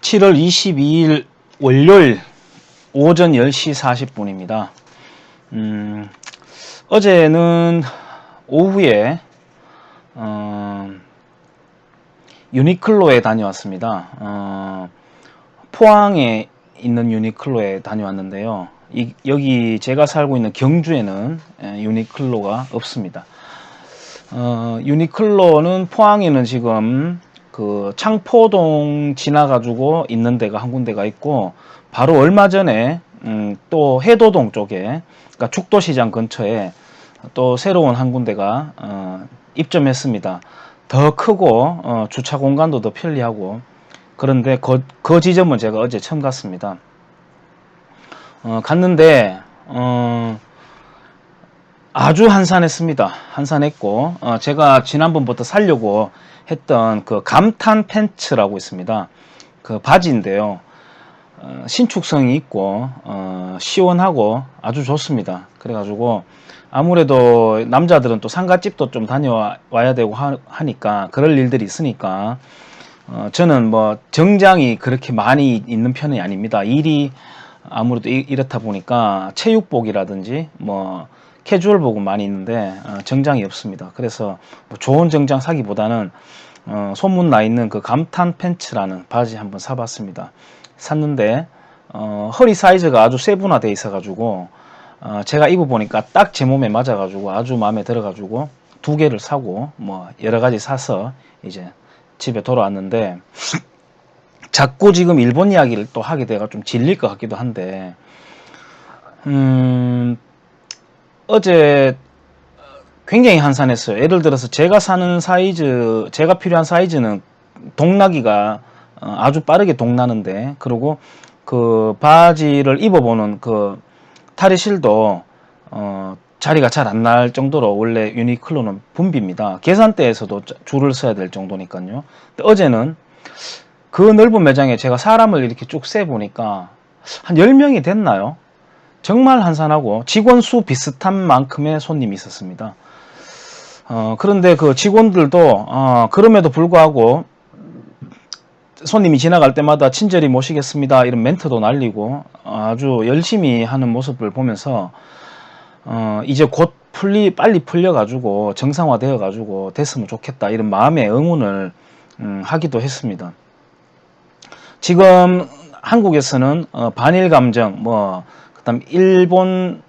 7월 22일 월요일 오전 10시 40분입니다. 어제는 오후에 유니클로에 다녀왔습니다. 포항에 있는 유니클로에 다녀왔는데요. 여기 제가 살고 있는 경주에는 유니클로가 없습니다. 유니클로는 포항에는 지금 그 창포동 지나가지고 있는 데가 한 군데가 있고, 바로 얼마 전에 또 해도동 쪽에, 그러니까 죽도시장 근처에 또 새로운 한 군데가 입점했습니다. 더 크고 주차 공간도 더 편리하고, 그런데 그 지점은 제가 어제 처음 갔습니다. 갔는데 아주 한산했습니다. 한산했고, 제가 지난번부터 사려고 했던 그 감탄 팬츠라고 있습니다. 그 바지인데요. 신축성이 있고 시원하고 아주 좋습니다. 그래가지고 아무래도 남자들은 또 상가집도 좀 다녀와야 되고 하니까, 그럴 일들이 있으니까 저는 뭐 정장이 그렇게 많이 있는 편이 아닙니다. 일이 아무래도 이렇다 보니까 체육복이라든지 뭐 캐주얼복은 많이 있는데 정장이 없습니다. 그래서 뭐 좋은 정장 사기보다는 소문 나 있는 그 감탄 팬츠라는 바지 한번 사봤습니다. 샀는데 허리 사이즈가 아주 세분화되어 있어가지고 제가 입어보니까 딱 제 몸에 맞아가지고 아주 마음에 들어가지고 두 개를 사고 뭐 여러가지 사서 이제 집에 돌아왔는데, 자꾸 지금 일본 이야기를 또 하게 돼가 좀 질릴 것 같기도 한데, 어제 굉장히 한산했어요. 예를 들어서 제가 사는 사이즈, 제가 필요한 사이즈는 동나기가 아주 빠르게 동나는데, 그리고 그 바지를 입어보는 그 탈의실도 자리가 잘 안 날 정도로 원래 유니클로는 붐빕니다. 계산대에서도 줄을 서야 될 정도니까요. 근데 어제는 그 넓은 매장에 제가 사람을 이렇게 쭉 세보니까 한 10명이 됐나요? 정말 한산하고 직원 수 비슷한 만큼의 손님이 있었습니다. 그런데 그 직원들도 그럼에도 불구하고 손님이 지나갈 때마다 친절히 모시겠습니다 이런 멘트도 날리고 아주 열심히 하는 모습을 보면서 이제 곧 빨리 풀려가지고 정상화되어가지고 됐으면 좋겠다 이런 마음의 응원을 하기도 했습니다. 지금 한국에서는 반일 감정, 그다음 일본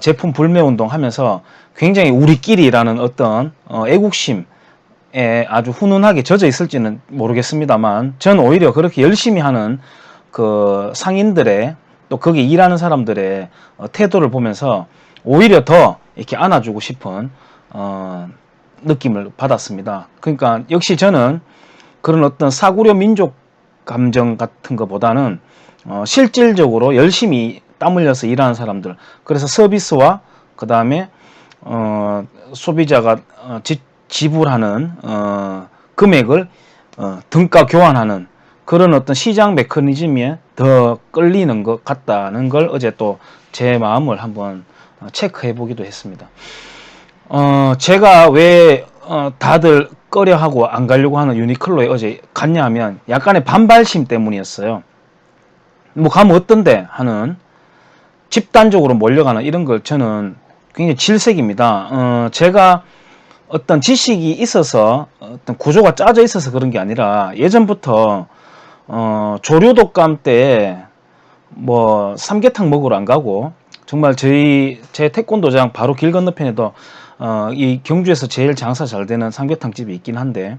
제품 불매 운동 하면서 굉장히 우리끼리라는 어떤 애국심에 아주 훈훈하게 젖어 있을지는 모르겠습니다만, 전 오히려 그렇게 열심히 하는 그 상인들의, 또 거기 일하는 사람들의 태도를 보면서 오히려 더 이렇게 안아주고 싶은 느낌을 받았습니다. 그러니까 역시 저는 그런 어떤 사구려 민족 감정 같은 것보다는 실질적으로 열심히 땀 흘려서 일하는 사람들, 그래서 서비스와 그 다음에 소비자가 지불하는 금액을 등가 교환하는 그런 어떤 시장 메커니즘에 더 끌리는 것 같다는 걸 어제 또 제 마음을 한번 체크해 보기도 했습니다. 제가 왜 다들 꺼려하고 안 가려고 하는 유니클로에 어제 갔냐 하면 약간의 반발심 때문이었어요. 뭐 가면 어떤데 하는, 집단적으로 몰려가는 이런 걸 저는 굉장히 질색입니다. 제가 어떤 지식이 있어서 어떤 구조가 짜져 있어서 그런 게 아니라, 예전부터 조류독감 때 뭐 삼계탕 먹으러 안 가고, 정말 제 태권도장 바로 길 건너편에도 이 경주에서 제일 장사 잘 되는 삼계탕 집이 있긴 한데,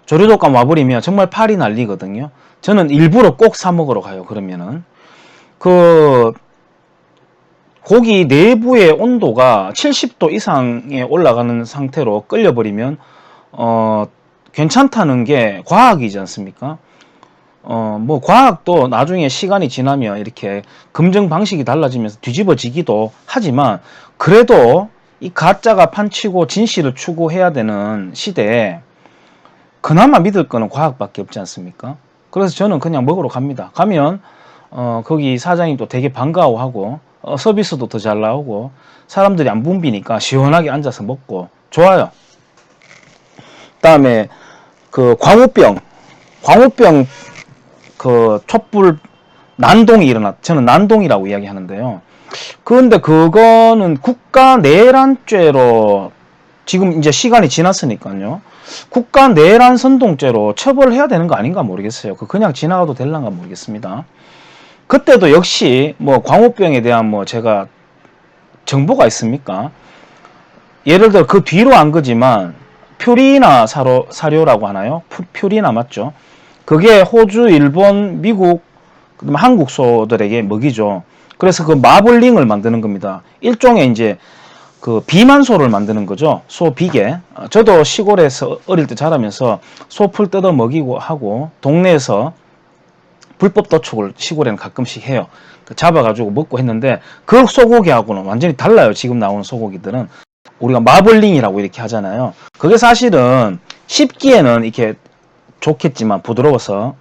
조류독감 와버리면 정말 팔이 날리거든요. 저는 일부러 꼭 사 먹으러 가요. 그러면은 그 고기 내부의 온도가 70도 이상에 올라가는 상태로 끓여버리면 괜찮다는 게 과학이지 않습니까? 뭐 과학도 나중에 시간이 지나면 이렇게 검증 방식이 달라지면서 뒤집어지기도 하지만, 그래도 이 가짜가 판치고 진실을 추구해야 되는 시대에 그나마 믿을 거는 과학밖에 없지 않습니까? 그래서 저는 그냥 먹으러 갑니다. 가면 거기 사장님 또 되게 반가워하고 서비스도 더 잘 나오고 사람들이 안 붐비니까 시원하게 앉아서 먹고 좋아요. 그다음에 그 광우병 그 촛불 난동이 저는 난동이라고 이야기하는데요. 그런데 그거는 국가 내란죄로 지금 이제 시간이 지났으니까요. 국가 내란 선동죄로 처벌해야 되는 거 아닌가 모르겠어요. 그냥 지나가도 될란가 모르겠습니다. 그때도 역시 뭐 광우병에 대한 뭐 제가 정보가 있습니까? 예를 들어 그 뒤로 안 거지만 퓨리나 사료라고 하나요? 퓨리나 맞죠? 그게 호주, 일본, 미국, 그다음에 한국 소들에게 먹이죠. 그래서 그 마블링을 만드는 겁니다. 일종의 이제 그 비만소를 만드는 거죠. 소 비계. 저도 시골에서 어릴 때 자라면서 소풀 뜯어 먹이고 하고 동네에서 불법 도축을 시골에는 가끔씩 해요. 잡아가지고 먹고 했는데 그 소고기하고는 완전히 달라요. 지금 나오는 소고기들은. 우리가 마블링이라고 이렇게 하잖아요. 그게 사실은 씹기에는 이렇게 좋겠지만 부드러워서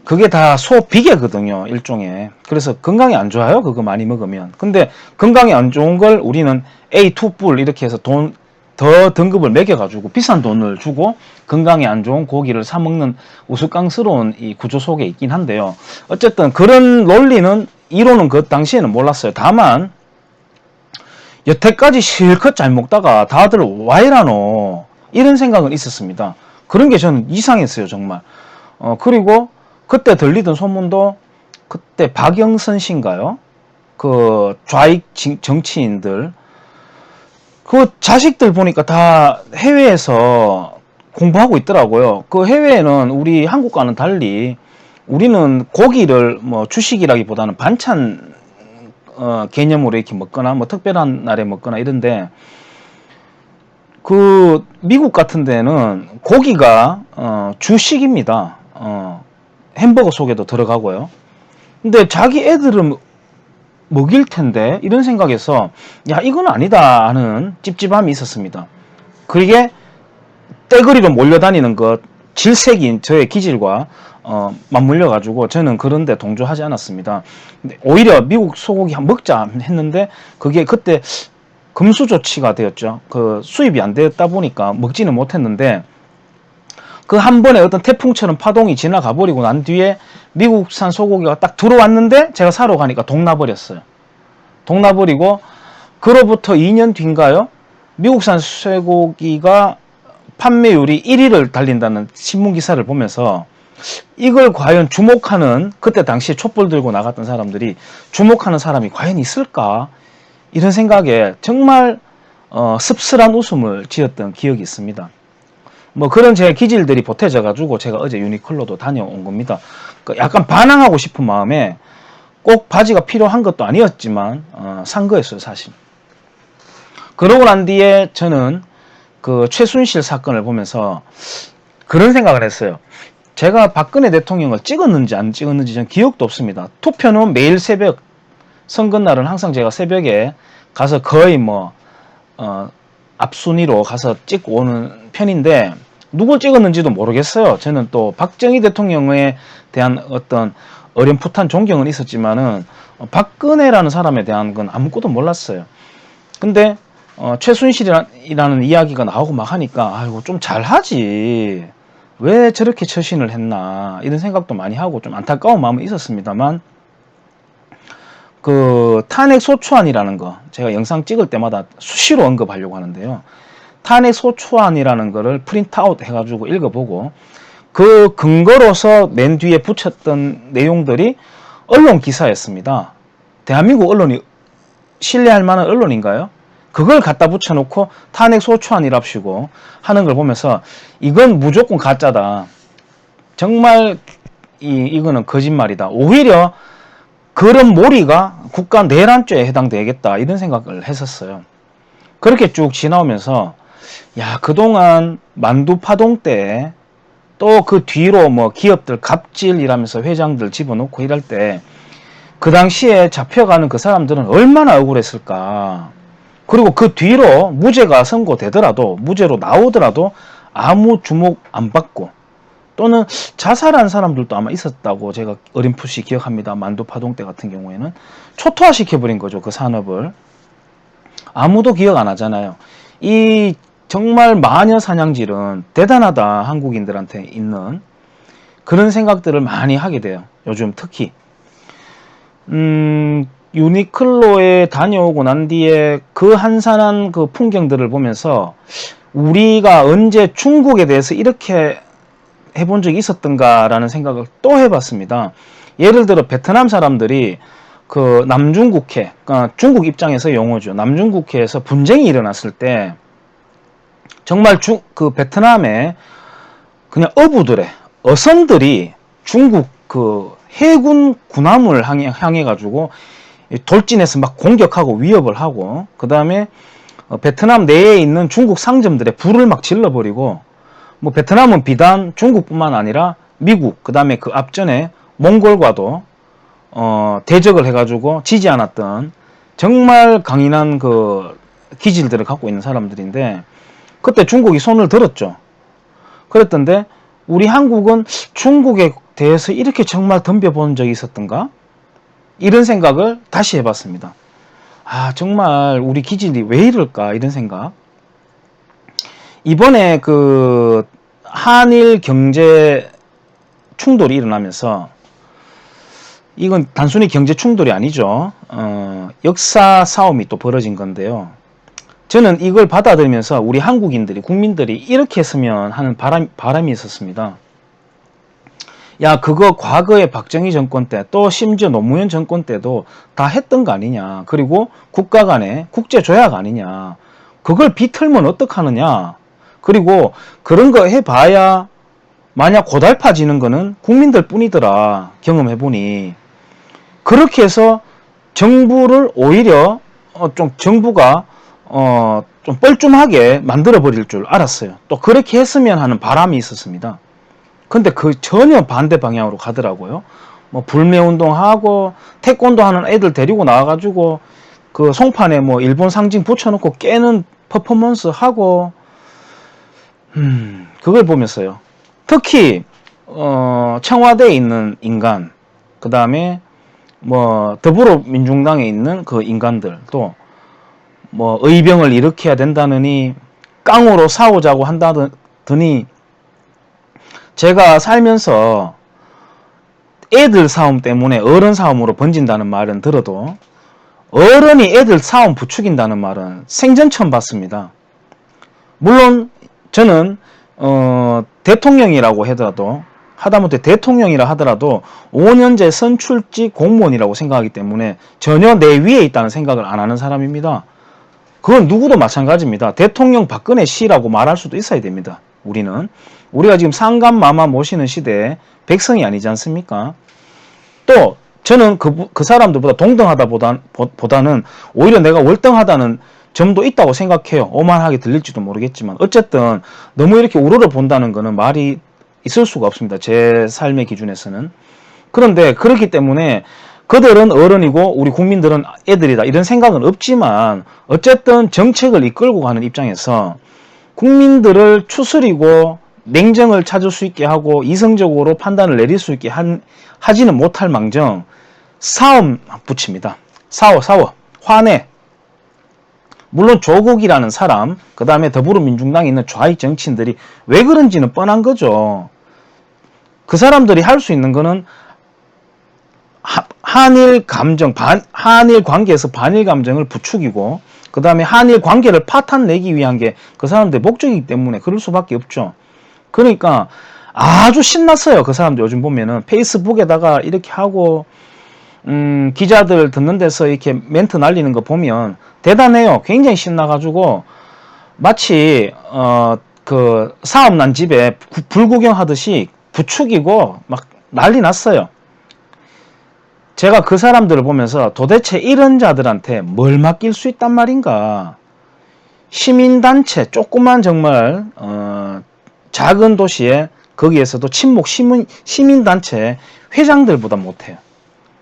그게 다 소 비계거든요. 일종의. 그래서 건강에 안 좋아요. 그거 많이 먹으면. 근데 건강에 안 좋은 걸 우리는 A2뿔 이렇게 해서 더 등급을 매겨가지고 비싼 돈을 주고 건강에 안 좋은 고기를 사 먹는 우스꽝스러운 이 구조 속에 있긴 한데요. 어쨌든 그런 논리는 이론은 그 당시에는 몰랐어요. 다만 여태까지 실컷 잘 먹다가 다들 와이라노 이런 생각은 있었습니다. 그런 게 저는 이상했어요. 정말. 그리고 그때 들리던 소문도 그때 박영선 씨인가요? 그 좌익 정치인들 그 자식들 보니까 다 해외에서 공부하고 있더라고요. 그 해외에는 우리 한국과는 달리 우리는 고기를 뭐 주식이라기보다는 반찬 개념으로 이렇게 먹거나 뭐 특별한 날에 먹거나 이런데 그 미국 같은 데는 고기가 주식입니다. 햄버거 속에도 들어가고요. 근데 자기 애들은 먹일 텐데 이런 생각에서 야 이건 아니다 하는 찝찝함이 있었습니다. 그게 떼거리로 몰려다니는 것 질색인 저의 기질과 맞물려 가지고 저는 그런데 동조하지 않았습니다. 근데 오히려 미국 소고기 한 먹자 했는데 그게 그때 금수 조치가 되었죠. 그 수입이 안 되었다 보니까 먹지는 못했는데 그 한 번에 어떤 태풍처럼 파동이 지나가 버리고 난 뒤에 미국산 소고기가 딱 들어왔는데 제가 사러 가니까 동나버렸어요. 동나버리고 그로부터 2년 뒤인가요? 미국산 쇠고기가 판매율이 1위를 달린다는 신문 기사를 보면서 이걸 과연 주목하는 그때 당시에 촛불 들고 나갔던 사람들이 주목하는 사람이 과연 있을까? 이런 생각에 정말 씁쓸한 웃음을 지었던 기억이 있습니다. 뭐 그런 제 기질들이 보태져 가지고 제가 어제 유니클로도 다녀온 겁니다. 약간 반항하고 싶은 마음에 꼭 바지가 필요한 것도 아니었지만 산 거였어요 사실. 그러고 난 뒤에 저는 그 최순실 사건을 보면서 그런 생각을 했어요. 제가 박근혜 대통령을 찍었는지 안 찍었는지 전 기억도 없습니다. 투표는 매일 새벽 선거날은 항상 제가 새벽에 가서 거의 뭐 앞순위로 가서 찍고 오는 편인데 누굴 찍었는지도 모르겠어요. 저는 또 박정희 대통령에 대한 어떤 어렴풋한 존경은 있었지만은 박근혜라는 사람에 대한 건 아무것도 몰랐어요. 근데 최순실이라는 이야기가 나오고 막 하니까 아이고 좀 잘하지 왜 저렇게 처신을 했나 이런 생각도 많이 하고 좀 안타까운 마음은 있었습니다만 그 탄핵 소추안이라는 거 제가 영상 찍을 때마다 수시로 언급하려고 하는데요. 탄핵 소추안이라는 거를 프린트아웃 해가지고 읽어보고 그 근거로서 맨 뒤에 붙였던 내용들이 언론 기사였습니다. 대한민국 언론이 신뢰할 만한 언론인가요? 그걸 갖다 붙여놓고 탄핵 소추안이랍시고 하는 걸 보면서 이건 무조건 가짜다. 정말 이거는 거짓말이다. 오히려 그런 몰이가 국가 내란죄에 해당되겠다 이런 생각을 했었어요. 그렇게 쭉 지나오면서 야 그동안 만두파동 때 또 그 뒤로 뭐 기업들 갑질이라면서 회장들 집어넣고 이럴 때 그 당시에 잡혀가는 그 사람들은 얼마나 억울했을까. 그리고 그 뒤로 무죄가 선고되더라도 무죄로 나오더라도 아무 주목 안 받고 또는 자살한 사람들도 아마 있었다고 제가 어렴풋이 기억합니다. 만두파동 때 같은 경우에는 초토화시켜버린 거죠. 그 산업을. 아무도 기억 안 하잖아요. 이 정말 마녀 사냥질은 대단하다. 한국인들한테 있는 그런 생각들을 많이 하게 돼요. 요즘 특히. 유니클로에 다녀오고 난 뒤에 그 한산한 그 풍경들을 보면서 우리가 언제 중국에 대해서 이렇게 해본 적이 있었던가라는 생각을 또 해봤습니다. 예를 들어 베트남 사람들이 그 남중국해, 그러니까 중국 입장에서 용어죠. 남중국해에서 분쟁이 일어났을 때 정말 그 베트남에 그냥 어부들의 어선들이 중국 그 해군 군함을 향해 가지고 돌진해서 막 공격하고 위협을 하고, 그 다음에 베트남 내에 있는 중국 상점들에 불을 막 질러버리고, 뭐 베트남은 비단 중국뿐만 아니라 미국, 그 다음에 그 앞전에 몽골과도 대적을 해가지고 지지 않았던 정말 강인한 그 기질들을 갖고 있는 사람들인데, 그때 중국이 손을 들었죠. 그랬던데 우리 한국은 중국에 대해서 이렇게 정말 덤벼본 적이 있었던가? 이런 생각을 다시 해봤습니다. 아, 정말 우리 기질이 왜 이럴까? 이런 생각. 이번에 그 한일 경제 충돌이 일어나면서, 이건 단순히 경제 충돌이 아니죠. 역사 싸움이 또 벌어진 건데요. 저는 이걸 받아들이면서 우리 한국인들이, 국민들이 이렇게 했으면 하는 바람이 있었습니다. 야, 그거 과거에 박정희 정권 때, 또 심지어 노무현 정권 때도 다 했던 거 아니냐. 그리고 국가 간의 국제 조약 아니냐. 그걸 비틀면 어떡하느냐. 그리고 그런 거 해봐야 만약 고달파지는 거는 국민들 뿐이더라. 경험해보니. 그렇게 해서 정부를 오히려 좀 정부가 좀 뻘쭘하게 만들어버릴 줄 알았어요. 또 그렇게 했으면 하는 바람이 있었습니다. 근데 그 전혀 반대 방향으로 가더라고요. 뭐 불매운동하고 태권도 하는 애들 데리고 나와가지고 그 송판에 뭐 일본 상징 붙여놓고 깨는 퍼포먼스 하고, 그걸 보면서요. 특히 청와대에 있는 인간, 그 다음에 뭐 더불어민주당에 있는 그 인간들도 뭐 의병을 일으켜야 된다느니 깡으로 싸우자고 한다더니, 제가 살면서 애들 싸움 때문에 어른 싸움으로 번진다는 말은 들어도 어른이 애들 싸움 부추긴다는 말은 생전 처음 봤습니다. 물론 저는 대통령이라고 하더라도, 하다못해 대통령이라 하더라도 5년제 선출직 공무원이라고 생각하기 때문에 전혀 내 위에 있다는 생각을 안 하는 사람입니다. 그건 누구도 마찬가지입니다. 대통령 박근혜 씨라고 말할 수도 있어야 됩니다. 우리가 지금 상감마마 모시는 시대에 백성이 아니지 않습니까? 또 저는 그 사람들보다 동등하다보다는 오히려 내가 월등하다는 점도 있다고 생각해요. 오만하게 들릴지도 모르겠지만 어쨌든 너무 이렇게 우러러 본다는 거는 말이 있을 수가 없습니다. 제 삶의 기준에서는. 그런데 그렇기 때문에 그들은 어른이고 우리 국민들은 애들이다, 이런 생각은 없지만, 어쨌든 정책을 이끌고 가는 입장에서 국민들을 추스리고 냉정을 찾을 수 있게 하고 이성적으로 판단을 내릴 수 있게 하지는 못할 망정 싸움 붙입니다. 싸워 화내. 물론 조국이라는 사람, 그 다음에 더불어민주당에 있는 좌익 정치인들이 왜 그런지는 뻔한 거죠. 그 사람들이 할 수 있는 거는 한일 감정, 한일 관계에서 반일 감정을 부추기고, 그 다음에 한일 관계를 파탄내기 위한 게 그 사람들의 목적이기 때문에 그럴 수밖에 없죠. 그러니까 아주 신났어요. 그 사람들 요즘 보면은 페이스북에다가 이렇게 하고, 기자들 듣는 데서 이렇게 멘트 날리는 거 보면 대단해요. 굉장히 신나가지고 마치 그 사업 난 집에 불구경하듯이 부추기고 막 난리 났어요. 제가 그 사람들을 보면서 도대체 이런 자들한테 뭘 맡길 수 있단 말인가. 시민단체, 조그만 정말 작은 도시에 거기에서도 친목 시민단체 회장들보다 못해요.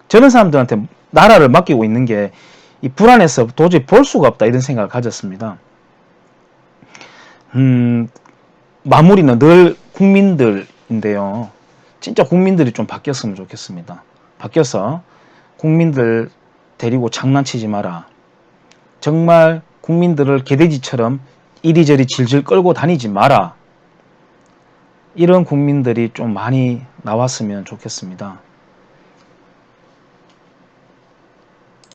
저런 사람들한테 나라를 맡기고 있는 게 이 불안해서 도저히 볼 수가 없다, 이런 생각을 가졌습니다. 마무리는 늘 국민들인데요. 진짜 국민들이 좀 바뀌었으면 좋겠습니다. 바뀌어서 국민들 데리고 장난치지 마라. 정말 국민들을 개돼지처럼 이리저리 질질 끌고 다니지 마라. 이런 국민들이 좀 많이 나왔으면 좋겠습니다.